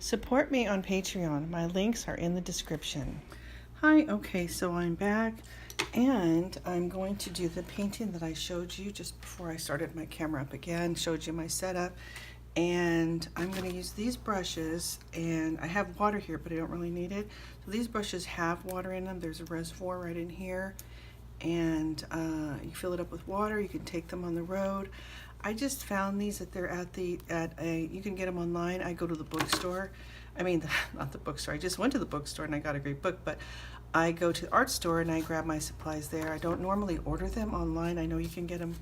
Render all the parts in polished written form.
Support me on Patreon. My links are in the description. Hi, okay, so I'm back and I'm going to do the painting that I showed you just before I started my camera up again, showed you my setup. And I'm going to use these brushes, and I have water here, but I don't really need it. So these brushes have water in them. There's a reservoir right in here, and you fill it up with water. You can take them on the road. I just found these that they're you can get them online. I go to the bookstore. I mean, not the bookstore. I just went to the bookstore and I got a great book, but I go to the art store and I grab my supplies there. I don't normally order them online. I know you can get them,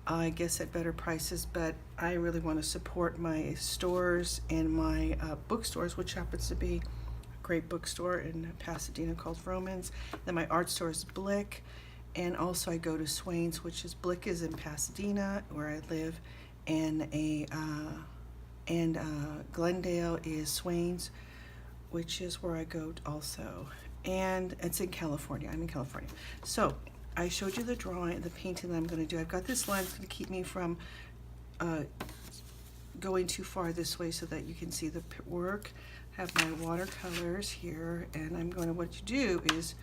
I guess, at better prices, but I really want to support my stores and my bookstores, which happens to be a great bookstore in Pasadena called Vroman's. Then my art store is Blick. And also I go to Swain's, which is Blick is in Pasadena, where I live, and Glendale is Swain's, which is where I go also. And it's in California. I'm in California. So I showed you the drawing, the painting that I'm going to do. I've got this line that's going to keep me from going too far this way so that you can see the work. I have my watercolors here, and I'm going to, what you do is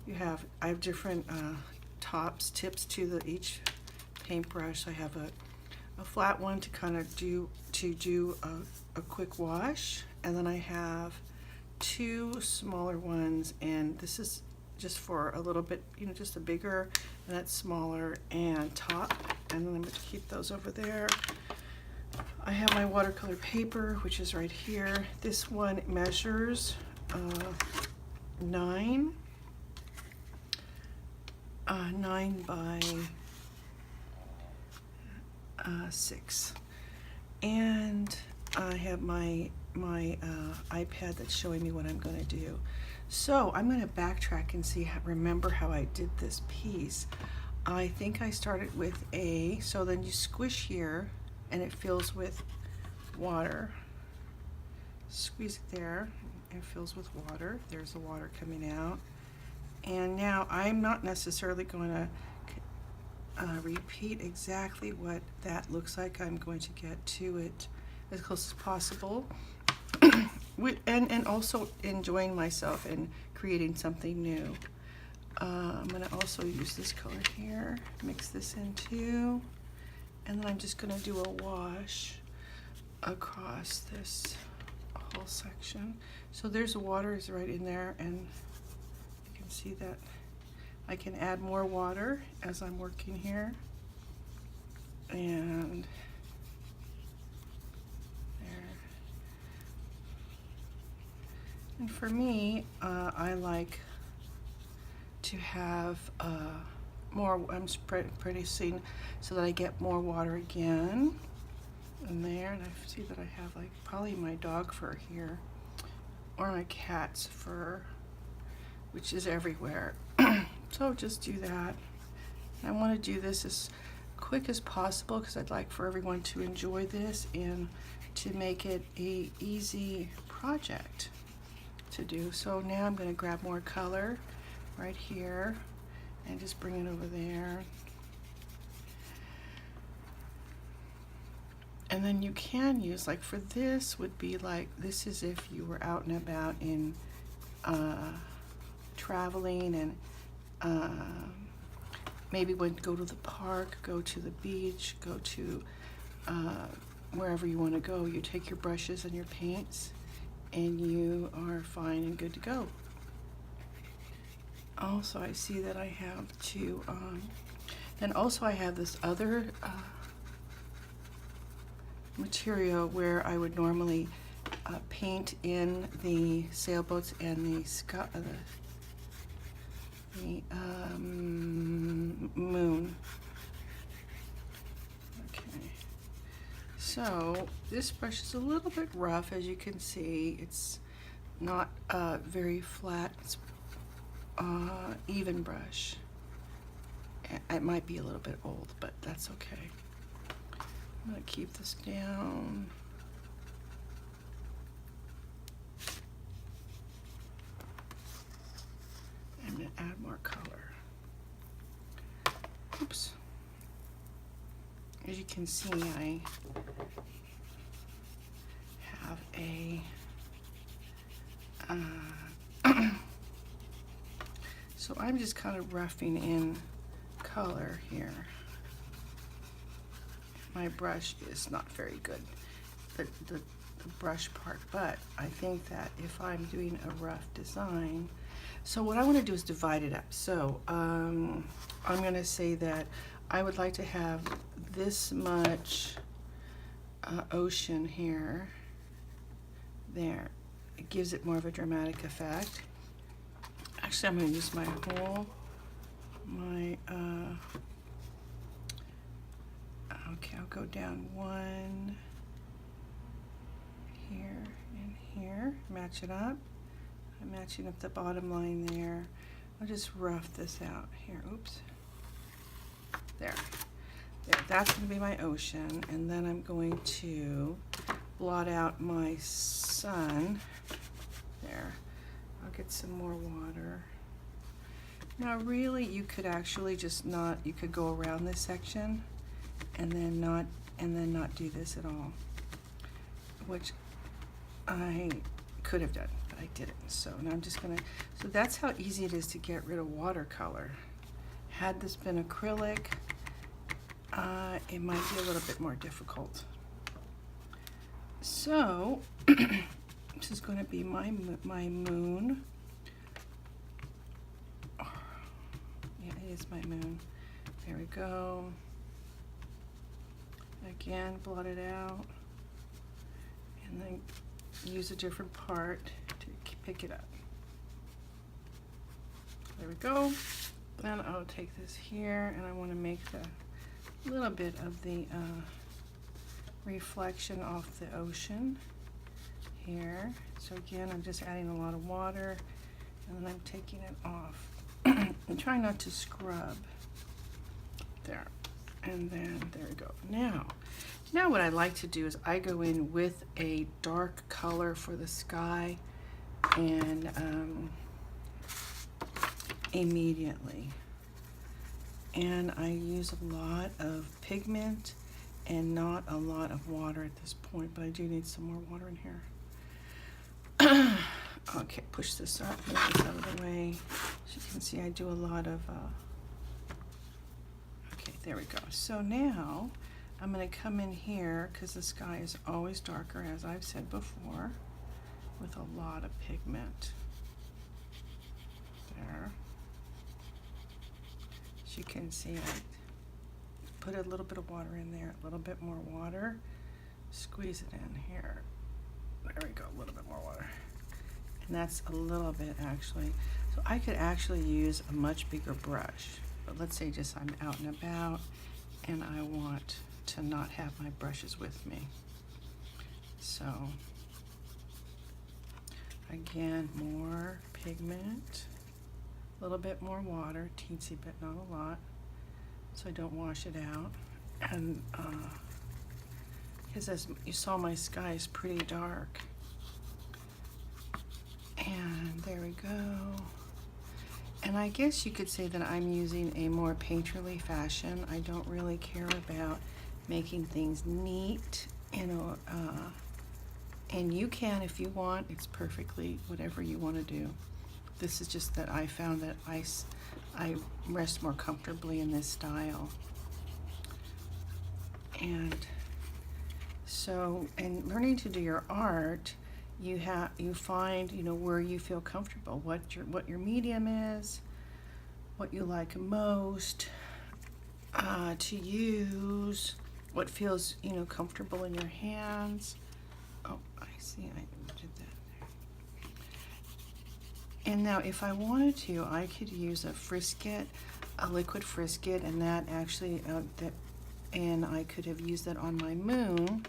I have different tips to each paintbrush. I have a flat one to kind of do a quick wash, and then I have two smaller ones, and this is just for a little bit, just a bigger, and that's smaller and top, and then I'm going to keep those over there. I have my watercolor paper, which is right here. This one measures 9 by 6, and I have my iPad that's showing me what I'm going to do. So I'm going to backtrack and remember how I did this piece. I think I started with so then you squish here and it fills with water. Squeeze it there, and it fills with water. There's the water coming out. And now I'm not necessarily going to repeat exactly what that looks like. I'm going to get to it as close as possible. and also enjoying myself and creating something new. I'm going to also use this color here, mix this in too, and then I'm just going to do a wash across this whole section. So there's water is right in there, and see that I can add more water as I'm working here, and there. And for me, I like to have more. I'm producing so that I get more water again in there, and I see that I have like probably my dog fur here or my cat's fur, which is everywhere. So just do that. I want to do this as quick as possible because I'd like for everyone to enjoy this and to make it a easy project to do. So now I'm going to grab more color right here and just bring it over there. And then you can use, like for this would be like, this is if you were out and about in traveling, and maybe go to the park, go to the beach, go to wherever you want to go. You take your brushes and your paints and you are fine and good to go. Also, I see that I have to then also I have this other material where I would normally paint in the sailboats and the moon. Okay, so this brush is a little bit rough, as you can see. It's not very flat. It's even brush. It might be a little bit old, but that's okay. I'm going to keep this down. I'm going to add more color. Oops. As you can see, I have a So I'm just kind of roughing in color here. My brush is not very good, the brush part, but I think that if I'm doing a rough design, so what I want to do is divide it up. So I'm going to say that I would like to have this much ocean here, there. It gives it more of a dramatic effect. Actually, I'm going to use my whole, okay, I'll go down one here and here, match it up. I'm matching up the bottom line there. I'll just rough this out here, oops. There, that's going to be my ocean, and then I'm going to blot out my sun. There, I'll get some more water. Now really you could actually just not, you could go around this section and then not do this at all, which I could have done, but I didn't. So now I'm just gonna, so that's how easy it is to get rid of watercolor. Had this been acrylic, it might be a little bit more difficult. So this is going to be my moon. Yeah, it is my moon. There we go. Again, blot it out, and then use a different part to pick it up. There we go. Then I'll take this here, and I want to make the little bit of the reflection off the ocean here. So again, I'm just adding a lot of water, and then I'm taking it off. I'm trying not to scrub. There, and then there we go. Now what I like to do is I go in with a dark color for the sky, and immediately. And I use a lot of pigment and not a lot of water at this point, but I do need some more water in here. Okay, push this up, move this out of the way. As you can see, I do a lot of, okay, there we go. So now I'm gonna come in here, because the sky is always darker, as I've said before, with a lot of pigment. There. As you can see, I put a little bit of water in there, a little bit more water, squeeze it in here. There we go, a little bit more water. And that's a little bit actually. So I could actually use a much bigger brush, but let's say just I'm out and about and I want to not have my brushes with me. So again, more pigment, a little bit more water, teensy bit, not a lot, so I don't wash it out. And because as you saw, my sky is pretty dark. And there we go. And I guess you could say that I'm using a more painterly fashion. I don't really care about making things neat, you know, and you can if you want. It's perfectly whatever you want to do. This is just that I found that I rest more comfortably in this style. And so, in learning to do your art, you find, you know, where you feel comfortable, what your medium is, what you like most to use, what feels, you know, comfortable in your hands. Oh, I see, I did that there. And now if I wanted to, I could use a Frisket, a liquid Frisket, and that actually, and I could have used that on my moon.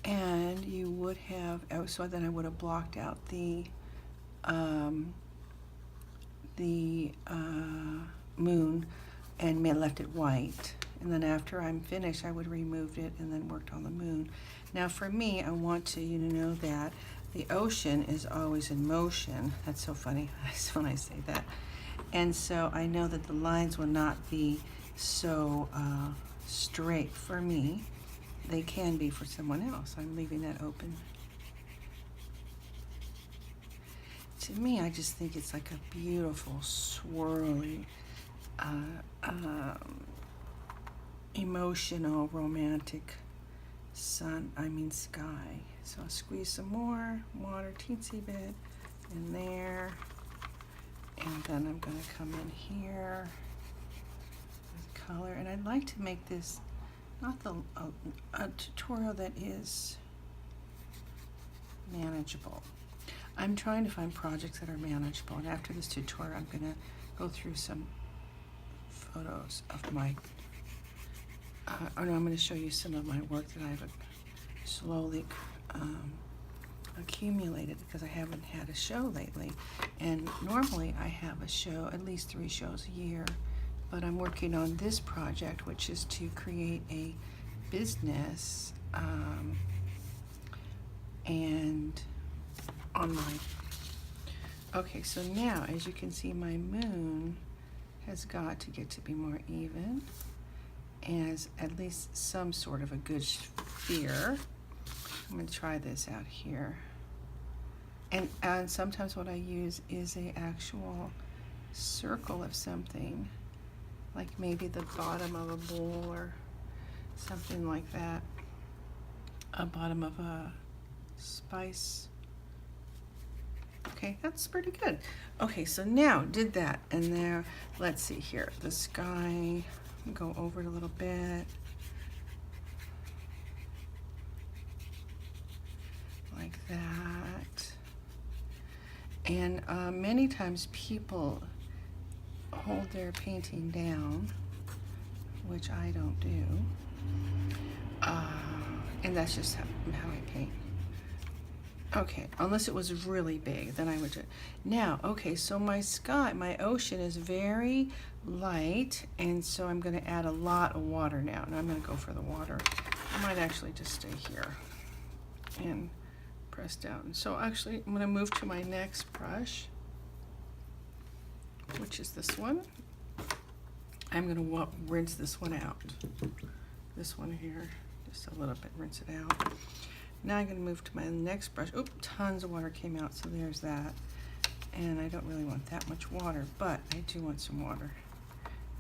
And you would have, so then I would have blocked out the moon and left it white. And then after I'm finished, I would have removed it and then worked on the moon. Now for me, I want to, you know, that the ocean is always in motion. That's so funny when I say that. And so I know that the lines will not be so straight for me. They can be for someone else. I'm leaving that open. to me, I just think it's like a beautiful, swirly, emotional, romantic sky. So I'll squeeze some more water, teensy bit in there. And then I'm going to come in here with color. And I'd like to make this not a tutorial that is manageable. I'm trying to find projects that are manageable. And after this tutorial, I'm going to go through some photos of my, I'm going to show you some of my work that I've slowly accumulated because I haven't had a show lately. And normally I have a show, at least 3 shows a year, but I'm working on this project, which is to create a business and online. Okay, so now as you can see, my moon has got to get to be more even, as at least some sort of a good sphere. I'm going to try this out here. And sometimes what I use is a actual circle of something, like maybe the bottom of a bowl or something like that, a bottom of a spice. Okay, that's pretty good. Okay, so now did that, and there, let's see here, the sky, go over it a little bit. Like that. And many times people hold their painting down, which I don't do. And that's just how I paint. Okay, unless it was really big, then I would do it. Now, okay, so my sky, my ocean is very light, and so I'm going to add a lot of water now. And I'm going to go for the water. I might actually just stay here and press down. So actually, I'm going to move to my next brush, which is this one. I'm going to rinse this one out. This one here, just a little bit, rinse it out. Now I'm going to move to my next brush. Oop, tons of water came out, so there's that. And I don't really want that much water, but I do want some water.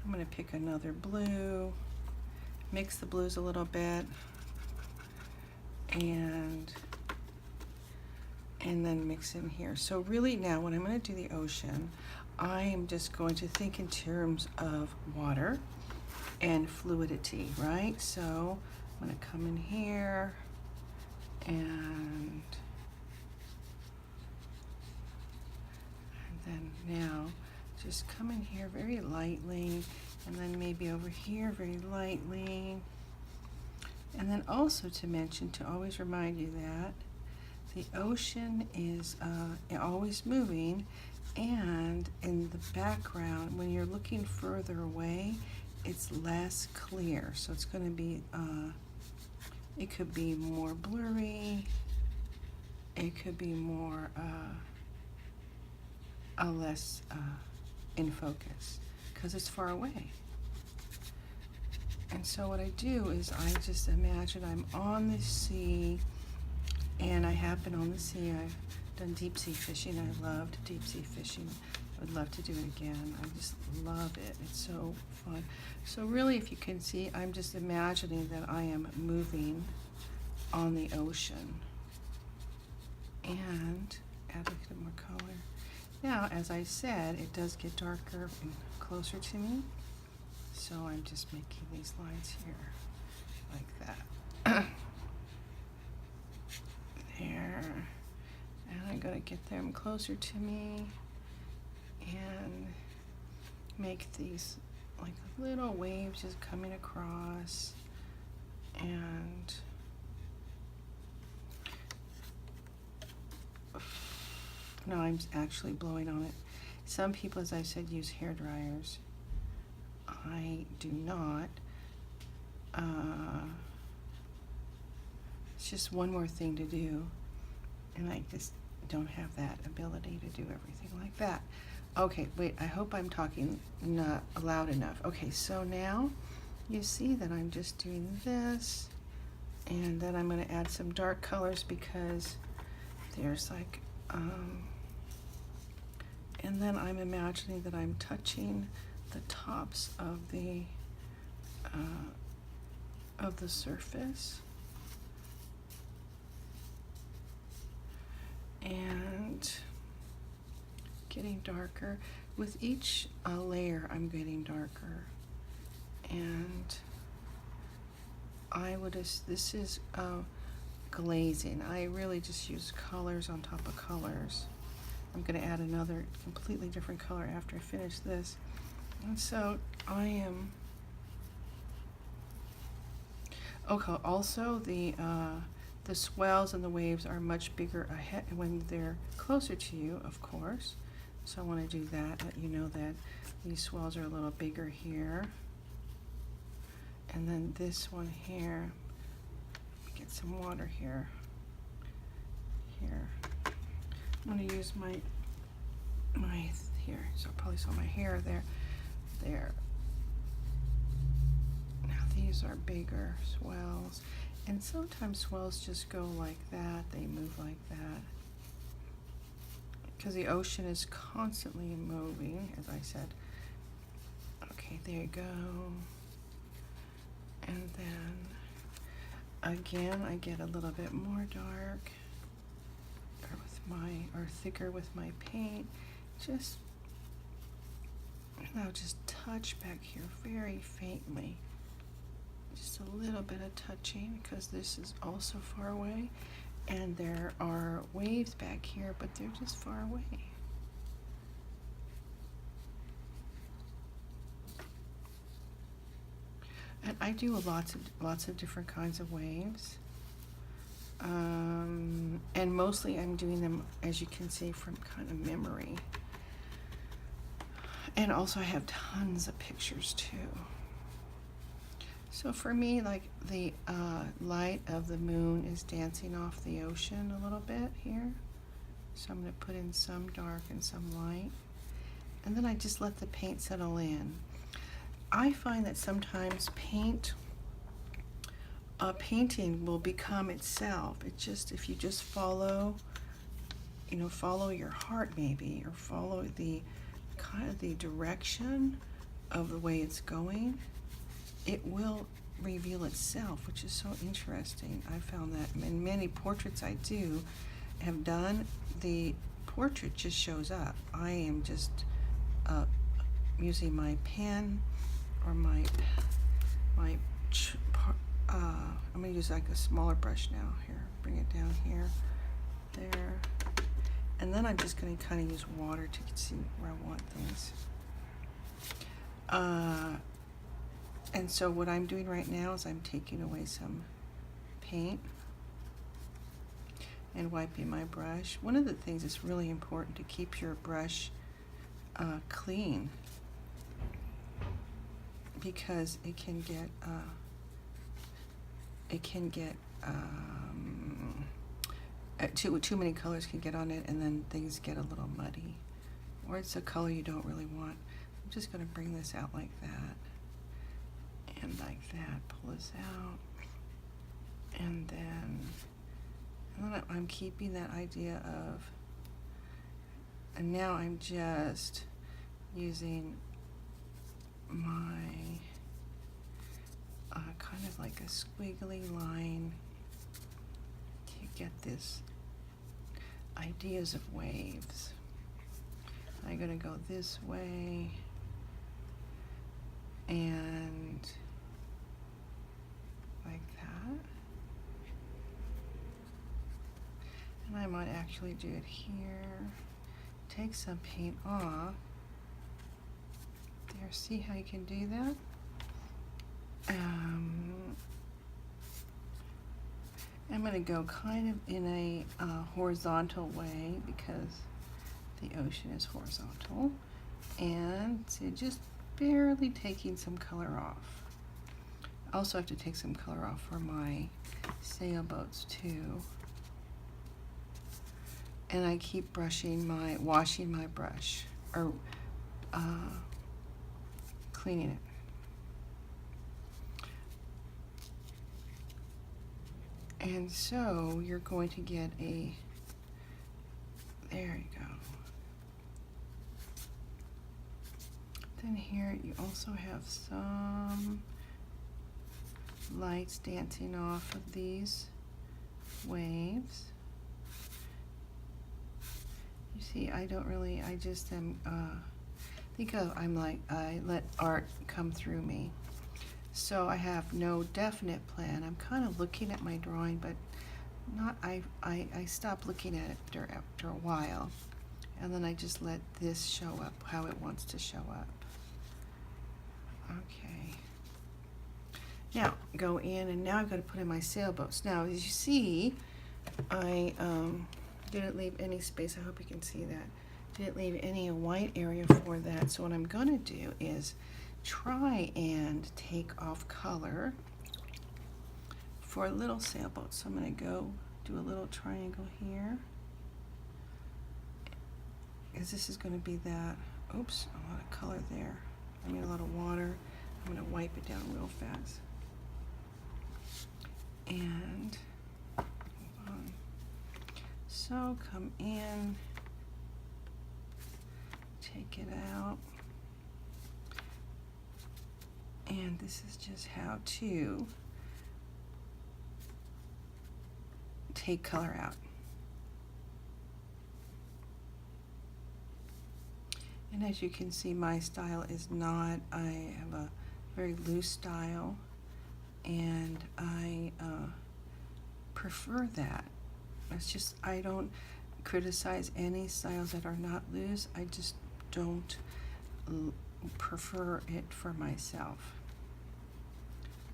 I'm going to pick another blue, mix the blues a little bit, and then mix in here. So really now when I'm going to do the ocean, I am just going to think in terms of water and fluidity, right? So I'm going to come in here and then now just come in here very lightly, and then maybe over here very lightly. And then also to mention, to always remind you that the ocean is always moving, and in the background, when you're looking further away, it's less clear. So it's going to be, it could be more blurry, it could be more, less in focus, because it's far away. And so what I do is I just imagine I'm on the sea, and I have been on the sea. I've done deep sea fishing. I loved deep sea fishing. I would love to do it again. I just love it. It's so fun. So really, if you can see, I'm just imagining that I am moving on the ocean. And add a bit more color. Now, as I said, it does get darker and closer to me. So I'm just making these lines here, like that. There. And I'm going to get them closer to me and make these like little waves just coming across. And no, I'm actually blowing on it. Some people, as I said, use hair dryers. I do not. It's just one more thing to do, and I just don't have that ability to do everything like that. Okay, wait, I hope I'm talking not loud enough. Okay, so now you see that I'm just doing this, and then I'm going to add some dark colors because there's like And then I'm imagining that I'm touching the tops of the surface. And getting darker. With each layer, I'm getting darker. And this is glazing. I really just use colors on top of colors. I'm going to add another completely different color after I finish this. And so I am, okay, also the swells and the waves are much bigger ahead when they're closer to you, of course. So I want to do that, let you know that these swells are a little bigger here. And then this one here, get some water here. I'm going to use my here, so I probably saw my hair there. Now these are bigger swells, and sometimes swells just go like that, they move like that, because the ocean is constantly moving, as I said. Okay, there you go. And then again, I get a little bit more dark, or thicker with my paint. I'll just touch back here very faintly. Just a little bit of touching, because this is also far away. And there are waves back here, but they're just far away. And I do lots of different kinds of waves. And mostly I'm doing them, as you can see, from kind of memory. And also I have tons of pictures too. So for me, like the light of the moon is dancing off the ocean a little bit here. So I'm going to put in some dark and some light. And then I just let the paint settle in. I find that sometimes painting will become itself. It's just, if you just follow your heart maybe, or follow the kind of the direction of the way it's going, it will reveal itself, which is so interesting. I found that in many portraits I have done, the portrait just shows up. I am just using my pen or I'm going to use like a smaller brush now. Here, bring it down here, there. And then I'm just going to kind of use water to see where I want things. And so what I'm doing right now is I'm taking away some paint and wiping my brush. One of the things that's really important to keep your brush clean, because it can get too many colors can get on it, and then things get a little muddy, or it's a color you don't really want. I'm just going to bring this out like that, and like that, pull this out, and then I'm keeping that idea of, and now I'm just using my kind of like a squiggly line to get this ideas of waves. I'm going to go this way and like that. And I might actually do it here. Take some paint off. There, see how you can do that? I'm going to go kind of in a horizontal way, because the ocean is horizontal, and so just barely taking some color off. I also have to take some color off for my sailboats too. And I keep washing my brush, or cleaning it. And so you're going to get there you go. here you also have some lights dancing off of these waves. You see, I just am, I let art come through me. So I have no definite plan. I'm kind of looking at my drawing, but I stop looking at it after a while. And then I just let this show up how it wants to show up. Okay. Now, go in, and now I've got to put in my sailboats. Now, as you see, I didn't leave any space. I hope you can see that. Didn't leave any white area for that. So what I'm going to do is try and take off color for a little sailboat. So I'm going to go do a little triangle here, because this is going to be that. Oops, a lot of color there. I mean, a lot of water. I'm going to wipe it down real fast. And hold on. So come in, take it out, and this is just how to take color out. And as you can see, my style is not, I have a very loose style, and I prefer that. It's just, I don't criticize any styles that are not loose. I just don't prefer it for myself.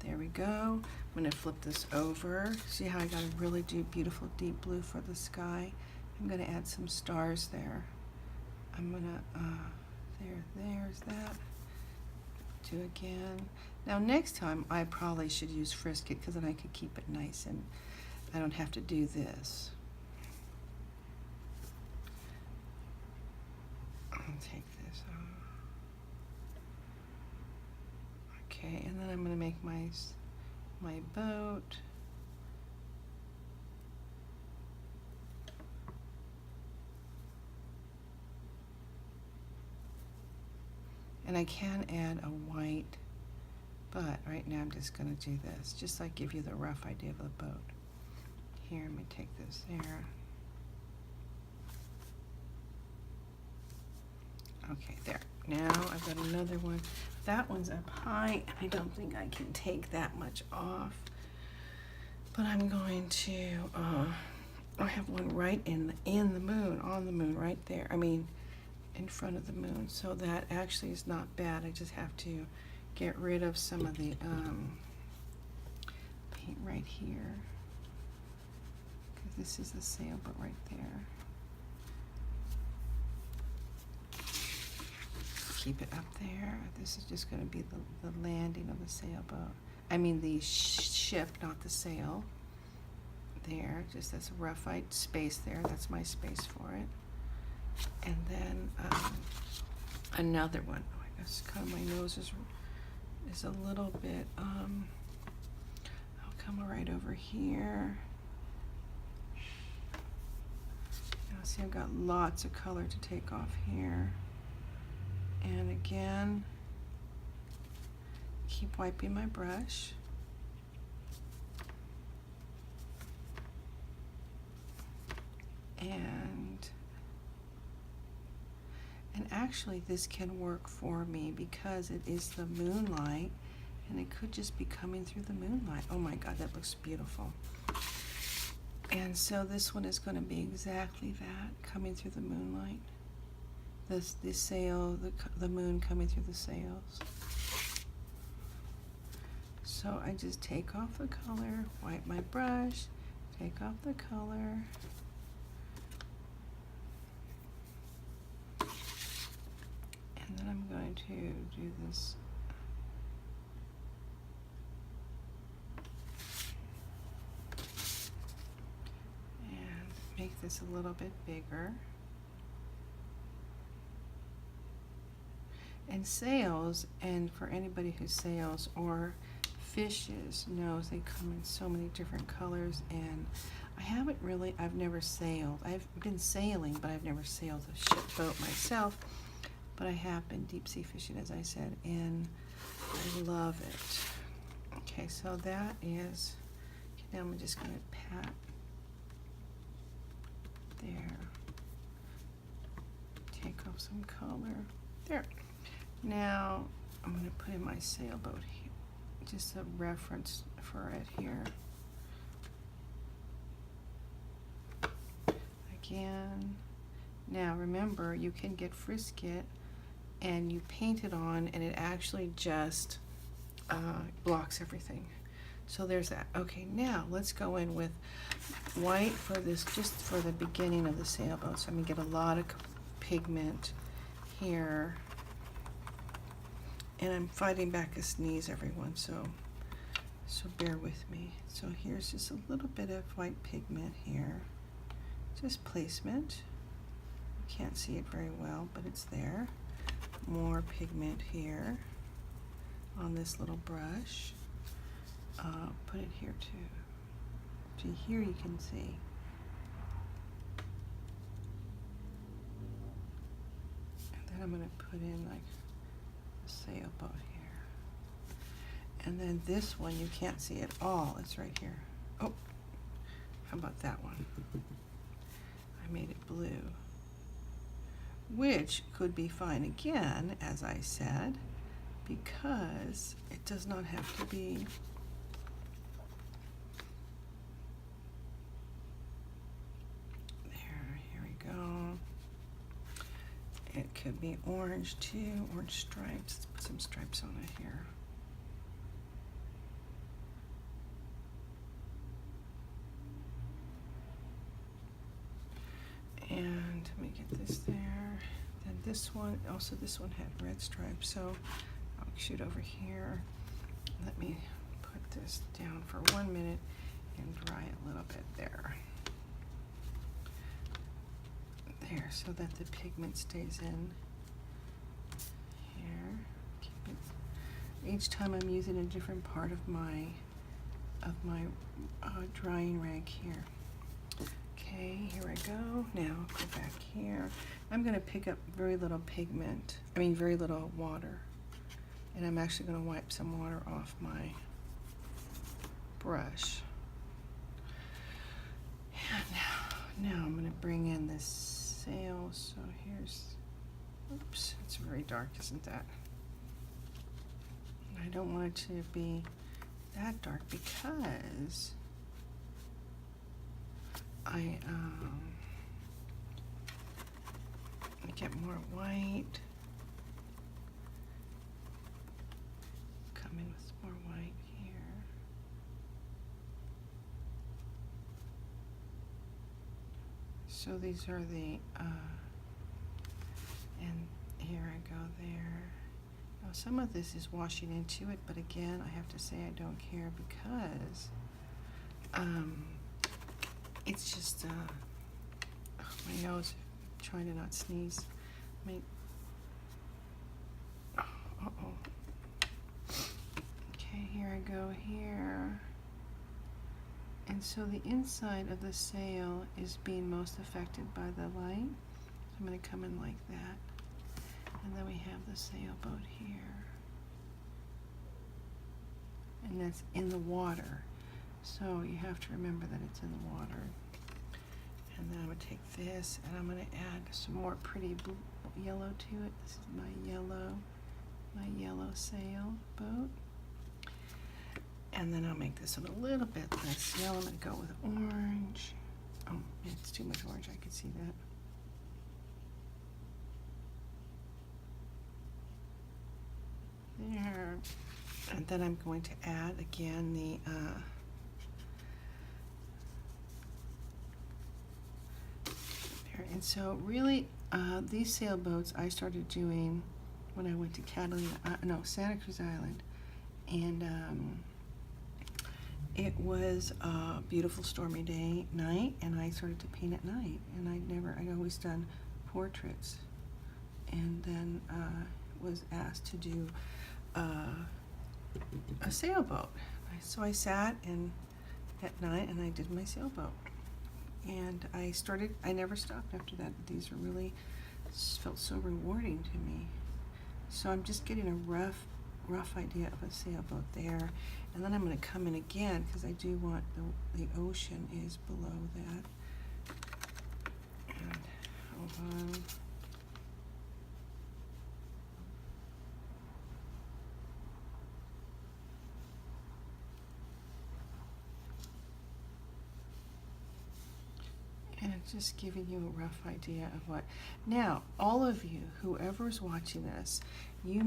There we go. I'm going to flip this over. See how I got a really beautiful deep blue for the sky? I'm going to add some stars there. I'm going to, there's that. Do again. Now next time I probably should use Frisket, because then I could keep it nice and I don't have to do this. I'll take this off. Okay, and then I'm going to make my boat. And I can add a white, but right now I'm just going to do this, just so I give you the rough idea of the boat. Here, let me take this there. Okay, there. Now I've got another one. That one's up high. I don't think I can take that much off, but I'm going to, I have one right in the moon, on the moon, right there. I mean, in front of the moon. So that actually is not bad. I just have to get rid of some of the paint right here, because this is the sailboat right there. Keep it up there. This is just going to be the landing of the sailboat. I mean the ship, not the sail. There, just that's a rough space there. That's my space for it. And then another one. Oh, I guess kind of my nose is a little bit. I'll come right over here. Now see, I've got lots of color to take off here. And again, keep wiping my brush. And actually this can work for me because it is the moonlight, and it could just be coming through the moonlight. Oh my God, that looks beautiful. And so this one is going to be exactly that, coming through the moonlight. The sail, the moon coming through the sails. So I just take off the color, wipe my brush, take off the color. And then I'm going to do this. And make this a little bit bigger. And sails, and for anybody who sails or fishes knows they come in so many different colors, and I've never sailed. I've been sailing, but I've never sailed a ship boat myself. but I have been deep sea fishing, as I said, and I love it. Okay, so that is, okay, now I'm just going to pat there, take off some color there. Now I'm going to put in my sailboat here, just a reference for it here. Again, now remember, you can get Frisket and you paint it on and it actually just blocks everything. So there's that. Okay, now let's go in with white for this, just for the beginning of the sailboat. So I'm gonna get a lot of pigment here. And I'm fighting back a sneeze, everyone, so bear with me. So here's just a little bit of white pigment here. Just placement. You can't see it very well, but it's there. More pigment here on this little brush. Put it here too. See, here you can see. And then I'm going to put in like a sailboat here. And then this one you can't see at all. It's right here. Oh, how about that one? I made it blue, which could be fine again, as I said, because it does not have to be there. Here we go. It could be orange too, orange stripes. Let's put some stripes on it here. And let me get this there. Then this one, also this one had red stripes, so I'll shoot over here. Let me put this down for 1 minute and dry it a little bit there. There, so that the pigment stays in here. Keep it. Each time I'm using a different part of my drying rag here. Okay, here I go. Now go back here. I'm going to pick up very little pigment, very little water. And I'm actually going to wipe some water off my brush. And now I'm going to bring in this sail. So here's, oops, it's very dark, isn't that? I don't want it to be that dark because I get more white. Come in with more white here. So these are the, and here I go there. Now some of this is washing into it, but again, I have to say I don't care because it's just, my nose, trying to not sneeze. Uh-oh. Okay, here I go here. And so the inside of the sail is being most affected by the light. So I'm going to come in like that. And then we have the sailboat here. And that's in the water. So you have to remember that it's in the water. And then I'm going to take this and I'm going to add some more pretty blue, yellow to it. This is my yellow sailboat. And then I'll make this a little bit less yellow. I'm going to go with orange. Oh, it's too much orange. I can see that. There. And then I'm going to add again the there. And so really these sailboats I started doing when I went to Santa Cruz Island, and it was a beautiful stormy night, and I started to paint at night, and I'd always done portraits, and then was asked to do a sailboat. So I sat at night and I did my sailboat, and I never stopped after that. These are really This felt so rewarding to me. So I'm just getting a rough idea of a sailboat there. And then I'm going to come in again because I do want the ocean is below that. And hold on. And just giving you a rough idea of what. Now, all of you, whoever's watching this, you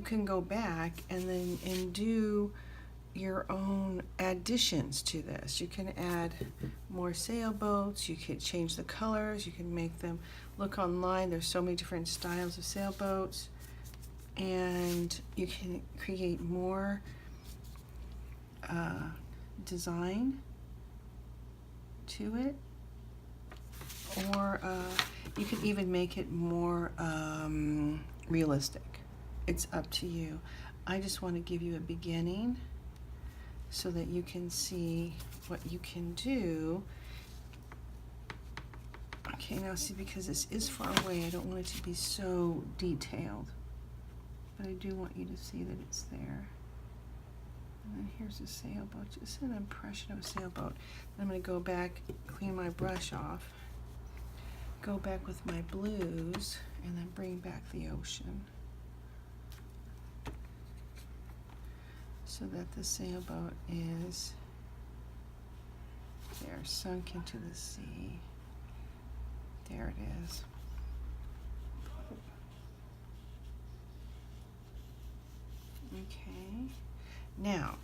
can go back and do your own additions to this. You can add more sailboats, you can change the colors, you can make them look online. There's so many different styles of sailboats, and you can create more design to it. Or you can even make it more realistic. It's up to you. I just want to give you a beginning so that you can see what you can do. Okay, now see, because this is far away, I don't want it to be so detailed. But I do want you to see that it's there. And then here's a sailboat, just an impression of a sailboat. Then I'm going to go back, clean my brush off. Go back with my blues and then bring back the ocean so that the sailboat is there, sunk into the sea. There it is. Okay. Now,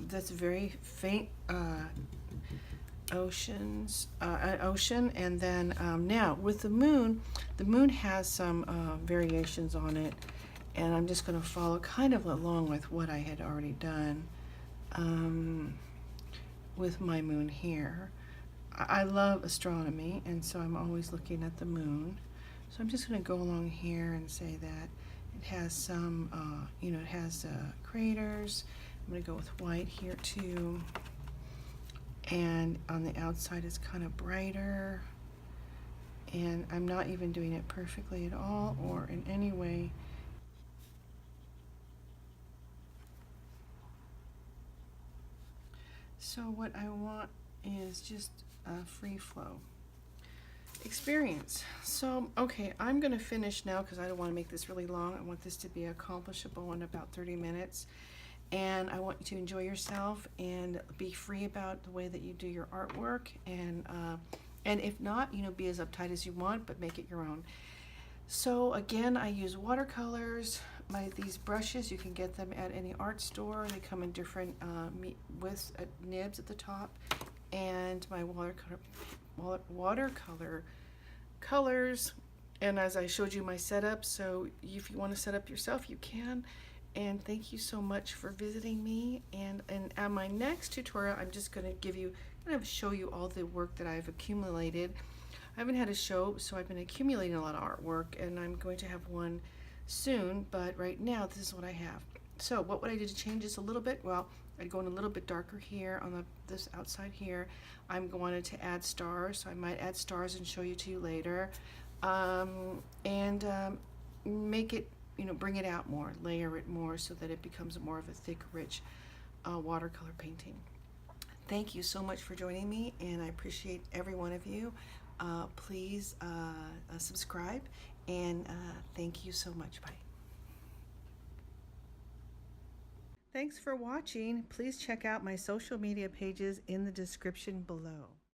that's a very faint ocean, and then now with the moon has some variations on it, and I'm just going to follow kind of along with what I had already done with my moon here. I love astronomy, and so I'm always looking at the moon. So I'm just going to go along here and say that it has some, it has craters. I'm going to go with white here too. And on the outside it's kind of brighter, and I'm not even doing it perfectly at all or in any way. So what I want is just a free flow experience. So okay, I'm going to finish now because I don't want to make this really long. I want this to be accomplishable in about 30 minutes. And I want you to enjoy yourself and be free about the way that you do your artwork, and if not, be as uptight as you want, but make it your own. So again, I use watercolors. These brushes, you can get them at any art store. They come in different widths, nibs at the top, and my watercolor colors. And as I showed you my setup, so if you want to set up yourself, you can. And thank you so much for visiting me. And at my next tutorial, I'm just going to show you all the work that I've accumulated. I haven't had a show, so I've been accumulating a lot of artwork, and I'm going to have one soon. But right now, this is what I have. So what would I do to change this a little bit? Well, I'd go in a little bit darker here on this outside here. I'm going to add stars, so I might add stars and show you to you later. Make it, bring it out more, layer it more so that it becomes more of a thick, rich watercolor painting. Thank you so much for joining me, and I appreciate every one of you. Please subscribe, and thank you so much. Bye. Thanks for watching. Please check out my social media pages in the description below.